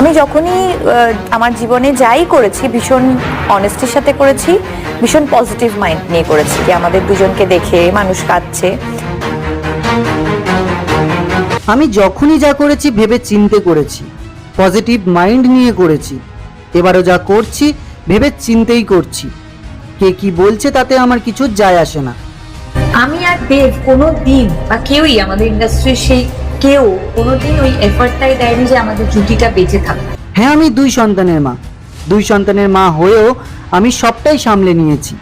আমি যখনই আমার জীবনে যাই করেছি ভীষণ অনেস্টির সাথে করেছি, ভীষণ পজিটিভ মাইন্ড নিয়ে করেছি যে আমাদের দুজনকে দেখে মানুষ কাঁদছে। আমি যখনই যা করেছি ভেবে চিন্তে করেছি, পজিটিভ মাইন্ড নিয়ে করেছি। এবারও যা করছি ভেবে চিন্তেই করছি। কে কি বলছে তাতে আমার কিছু যায় আসে না। আমি আর দেব কোনো দিন বা কেউই আমাদের ইন্ডাস্ট্রির সেই কেউ কোনোদিন ওই এফর্টটাই দেয়নি যে আমাদের জুটিটা বেঁচে থাকবে। হ্যাঁ, আমি 2 সন্তানের মা। 2 সন্তানের মা হয়েও আমি সবটাই সামলে নিয়েছি।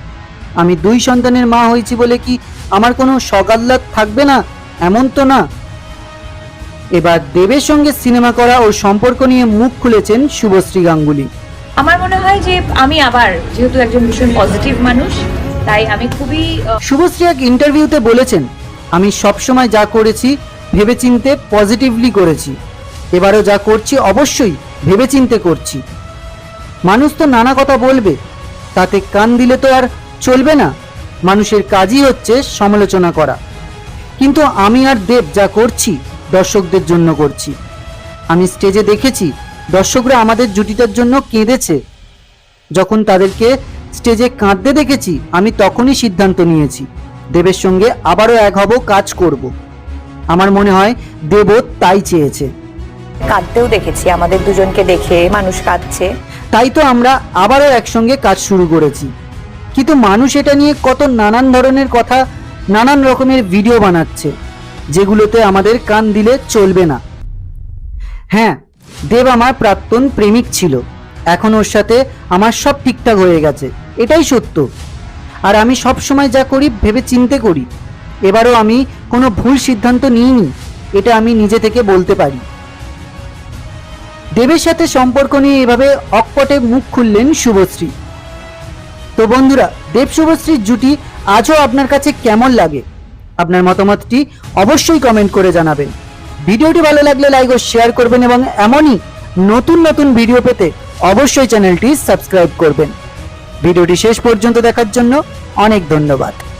আমি 2 সন্তানের মা হয়েছি বলে কি আমার কোনো সগাল্লাদ থাকবে না? এমন তো না। এবার দেবের সঙ্গে সিনেমা করা ও সম্পর্ক নিয়ে মুখ খুলেছেন শুভশ্রী গাঙ্গুলি। আমার মনে হয় যে আমি আবার যেহেতু একজন ভীষণ পজিটিভ মানুষ, তাই আমি খুবই শুভশ্রী এক ইন্টারভিউতে বলেছেন, আমি সবসময় যা করেছি ভেবেচিন্তে পজিটিভলি করেছি। এবারও যা করছি অবশ্যই ভেবেচিন্তে করছি। মানুষ তো নানা কথা বলবে, তাতে কান দিলে তো আর চলবে না। মানুষের কাজই হচ্ছে সমালোচনা করা। কিন্তু আমি আর দেব যা করছি দর্শকদের জন্য করছি। আমি স্টেজে দেখেছি দর্শকরা আমাদের জুটিটার জন্য কেঁদেছে। যখন তাদেরকে স্টেজে কাঁদতে দেখেছি আমি তখনই সিদ্ধান্ত নিয়েছি দেবের সঙ্গে আবারও এক হব, কাজ করব। আমার মনে হয় দেবও তাই চেয়েছে। কাঁদতেও দেখেছি আমাদের দুজনকে দেখে মানুষ কাঁদছে। তাই তো আমরা আবারও একসঙ্গে কাজ শুরু করেছি। কিন্তু মানুষ এটা নিয়ে কত নানান ধরনের কথা, নানান রকমের ভিডিও বানাচ্ছে, যেগুলোতে আমাদের কান দিলে চলবে না। হ্যাঁ, দেব আমার প্রাক্তন প্রেমিক ছিল। এখন ওর সাথে আমার সব ঠিকঠাক হয়ে গেছে, এটাই সত্য। আর আমি সব সময় যা করি ভেবে চিন্তে করি। এবারও আমি কোনো ভুল সিদ্ধান্ত নিইনি, এটা আমি নিজে থেকে বলতে পারি। দেবের সাথে সম্পর্ক নিয়ে এভাবে অকপটে মুখ খুললেন শুভশ্রী। তো বন্ধুরা, দেব শুভশ্রীর জুটি আজও আপনার কাছে কেমন লাগে? আপনার মতামতটি অবশ্যই কমেন্ট করে জানাবেন। ভিডিওটি ভালো লাগলে লাইক ও শেয়ার করবেন এবং এমনই নতুন নতুন ভিডিও পেতে অবশ্যই চ্যানেলটি সাবস্ক্রাইব করবেন। ভিডিওটি শেষ পর্যন্ত দেখার জন্য অনেক ধন্যবাদ।